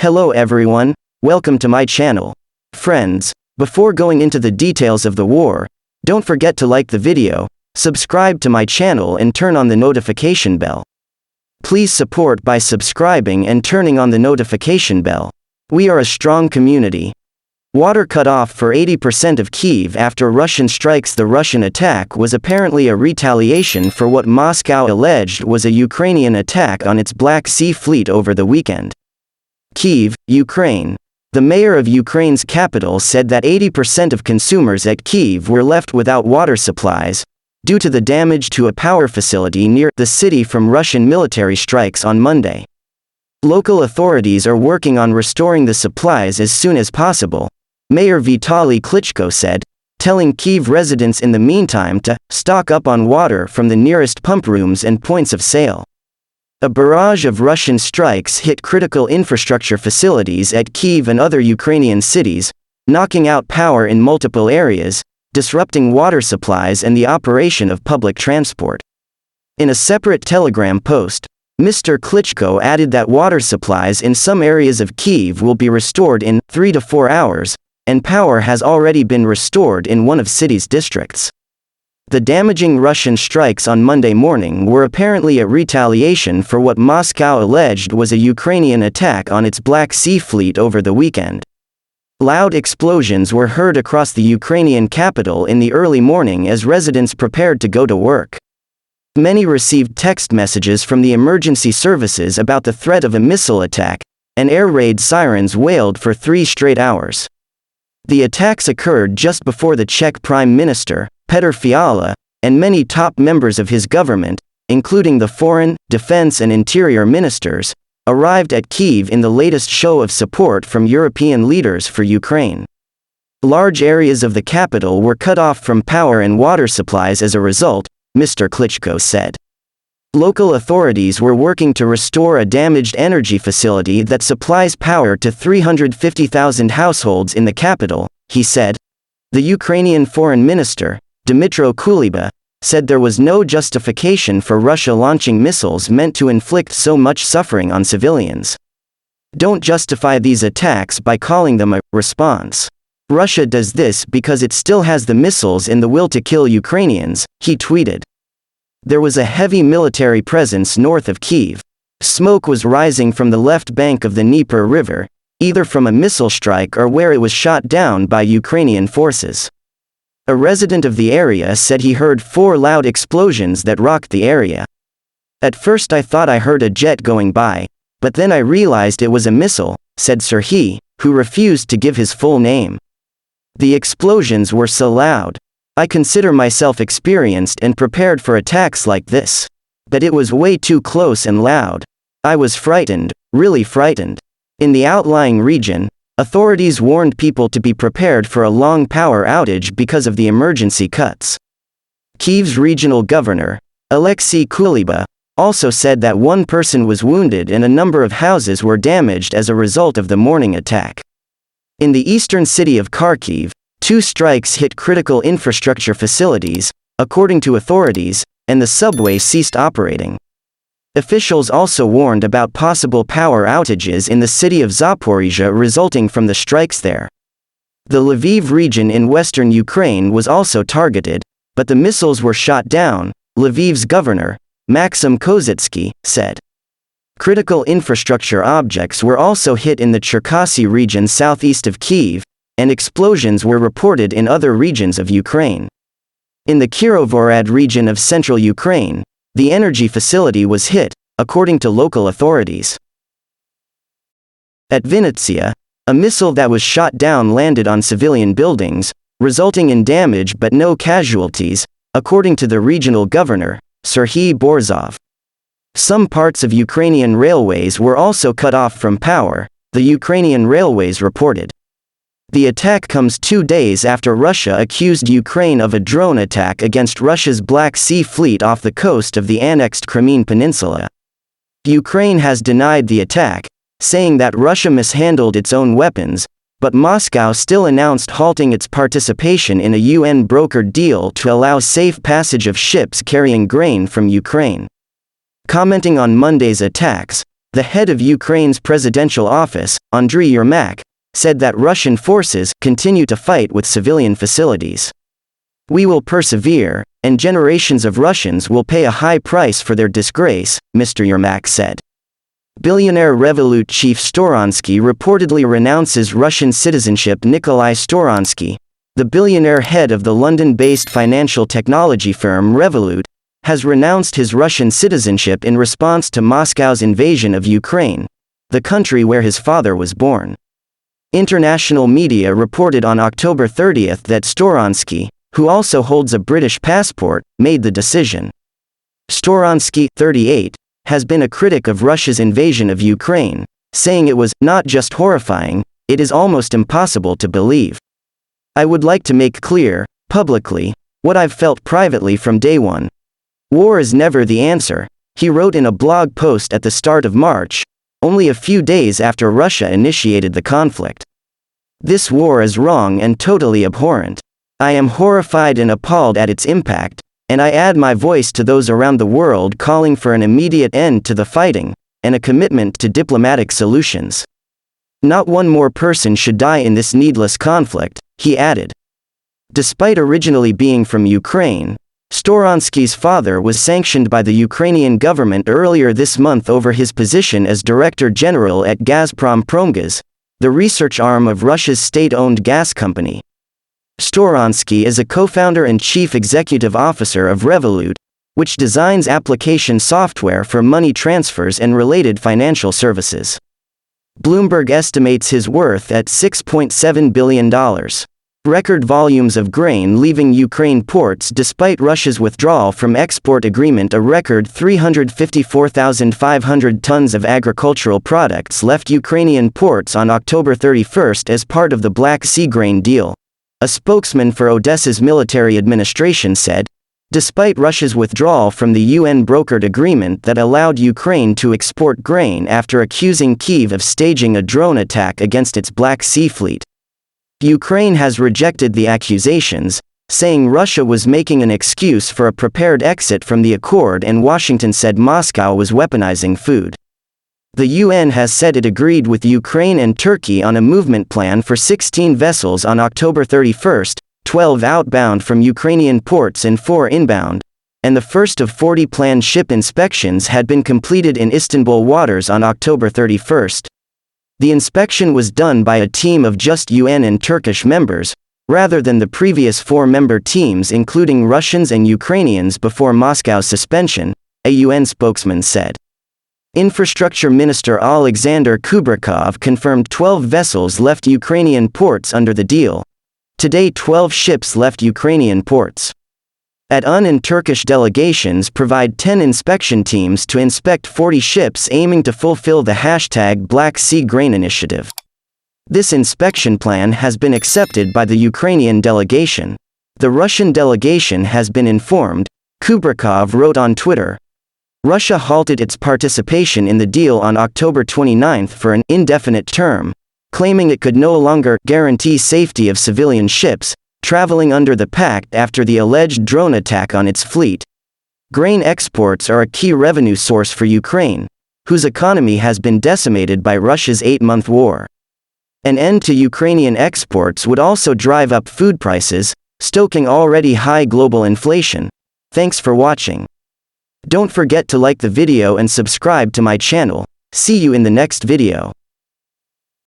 Hello everyone, welcome to my channel. Friends, before going into the details of the war, don't forget to like the video, subscribe to my channel and turn on the notification bell. Please support by subscribing and turning on the notification bell. We are a strong community. Water cut off for 80% of Kyiv after Russian strikes. The Russian attack was apparently a retaliation for what Moscow alleged was a Ukrainian attack on its Black Sea fleet over the weekend. Kyiv, Ukraine. The mayor of Ukraine's capital said that 80% of consumers at Kyiv were left without water supplies, due to the damage to a power facility near the city from Russian military strikes on Monday. Local authorities are working on restoring the supplies as soon as possible, Mayor Vitaly Klitschko said, telling Kyiv residents in the meantime to stock up on water from the nearest pump rooms and points of sale. A barrage of Russian strikes hit critical infrastructure facilities at Kyiv and other Ukrainian cities, knocking out power in multiple areas, disrupting water supplies and the operation of public transport. In a separate Telegram post, Mr. Klitschko added that water supplies in some areas of Kyiv will be restored in 3 to 4 hours, and power has already been restored in one of city's districts. The damaging Russian strikes on Monday morning were apparently a retaliation for what Moscow alleged was a Ukrainian attack on its Black Sea fleet over the weekend. Loud explosions were heard across the Ukrainian capital in the early morning as residents prepared to go to work. Many received text messages from the emergency services about the threat of a missile attack, and air raid sirens wailed for 3 straight hours. The attacks occurred just before the Czech Prime Minister, Petr Fiala, and many top members of his government, including the foreign, defense and interior ministers, arrived at Kyiv in the latest show of support from European leaders for Ukraine. Large areas of the capital were cut off from power and water supplies as a result, Mr. Klitschko said. Local authorities were working to restore a damaged energy facility that supplies power to 350,000 households in the capital, he said. The Ukrainian foreign minister, Dmytro Kuleba, said there was no justification for Russia launching missiles meant to inflict so much suffering on civilians. Don't justify these attacks by calling them a response. Russia does this because it still has the missiles and the will to kill Ukrainians, he tweeted. There was a heavy military presence north of Kyiv. Smoke was rising from the left bank of the Dnieper River, either from a missile strike or where it was shot down by Ukrainian forces. A resident of the area said he heard 4 loud explosions that rocked the area. At first I thought I heard a jet going by, but then I realized it was a missile, said Serhiy, who refused to give his full name. The explosions were so loud. I consider myself experienced and prepared for attacks like this. But it was way too close and loud. I was frightened, really frightened. In the outlying region, authorities warned people to be prepared for a long power outage because of the emergency cuts. Kyiv's regional governor, Alexei Kuleba, also said that 1 person was wounded and a number of houses were damaged as a result of the morning attack. In the eastern city of Kharkiv, 2 strikes hit critical infrastructure facilities, according to authorities, and the subway ceased operating. Officials also warned about possible power outages in the city of Zaporizhzhia resulting from the strikes there. The Lviv region in western Ukraine was also targeted, but the missiles were shot down, Lviv's governor, Maxim Kozitsky, said. Critical infrastructure objects were also hit in the Cherkasy region southeast of Kyiv, and explosions were reported in other regions of Ukraine. In the Kirovorad region of central Ukraine, the energy facility was hit, according to local authorities. At Vinnytsia, a missile that was shot down landed on civilian buildings, resulting in damage but no casualties, according to the regional governor, Serhiy Borzov. Some parts of Ukrainian railways were also cut off from power, the Ukrainian Railways reported. The attack comes 2 days after Russia accused Ukraine of a drone attack against Russia's Black Sea fleet off the coast of the annexed Crimean Peninsula. Ukraine has denied the attack, saying that Russia mishandled its own weapons, but Moscow still announced halting its participation in a UN-brokered deal to allow safe passage of ships carrying grain from Ukraine. Commenting on Monday's attacks, the head of Ukraine's presidential office, Andriy Yermak, said that Russian forces continue to fight with civilian facilities. "We will persevere, and generations of Russians will pay a high price for their disgrace," Mr. Yermak said. Billionaire Revolut chief Storonsky reportedly renounces Russian citizenship. Nikolai Storonsky, the billionaire head of the London-based financial technology firm Revolut, has renounced his Russian citizenship in response to Moscow's invasion of Ukraine, the country where his father was born. International media reported on October 30 that Storonsky, who also holds a British passport, made the decision. Storonsky, 38, has been a critic of Russia's invasion of Ukraine, saying it was not just horrifying, it is almost impossible to believe. "I would like to make clear, publicly, what I've felt privately from day one. War is never the answer," he wrote in a blog post at the start of March, only a few days after Russia initiated the conflict. "This war is wrong and totally abhorrent. I am horrified and appalled at its impact, and I add my voice to those around the world calling for an immediate end to the fighting, and a commitment to diplomatic solutions. Not one more person should die in this needless conflict," he added. Despite originally being from Ukraine, Storonsky's father was sanctioned by the Ukrainian government earlier this month over his position as Director General at Gazprom Promgaz, the research arm of Russia's state-owned gas company. Storonsky is a co-founder and chief executive officer of Revolut, which designs application software for money transfers and related financial services. Bloomberg estimates his worth at $6.7 billion. Record volumes of grain leaving Ukraine ports despite Russia's withdrawal from export agreement. A record 354,500 tons of agricultural products left Ukrainian ports on October 31 as part of the Black Sea grain deal, a spokesman for Odessa's military administration said, despite Russia's withdrawal from the UN-brokered agreement that allowed Ukraine to export grain after accusing Kyiv of staging a drone attack against its Black Sea fleet. Ukraine has rejected the accusations, saying Russia was making an excuse for a prepared exit from the accord, and Washington said Moscow was weaponizing food. The UN has said it agreed with Ukraine and Turkey on a movement plan for 16 vessels on October 31, 12 outbound from Ukrainian ports and 4 inbound, and the first of 40 planned ship inspections had been completed in Istanbul waters on October 31. The inspection was done by a team of just UN and Turkish members, rather than the previous 4 member teams including Russians and Ukrainians before Moscow's suspension, a UN spokesman said. Infrastructure Minister Alexander Kubrikov confirmed 12 vessels left Ukrainian ports under the deal. Today 12 ships left Ukrainian ports. At UN and Turkish delegations provide 10 inspection teams to inspect 40 ships aiming to fulfill the #Black Sea Grain Initiative. This inspection plan has been accepted by the Ukrainian delegation. The Russian delegation has been informed, Kubrikov wrote on Twitter. Russia halted its participation in the deal on October 29 for an indefinite term, claiming it could no longer guarantee safety of civilian ships traveling under the pact after the alleged drone attack on its fleet. Grain exports are a key revenue source for Ukraine, whose economy has been decimated by Russia's 8-month war. An end to Ukrainian exports would also drive up food prices, stoking already high global inflation. Thanks for watching. Don't forget to like the video and subscribe to my channel. See you in the next video.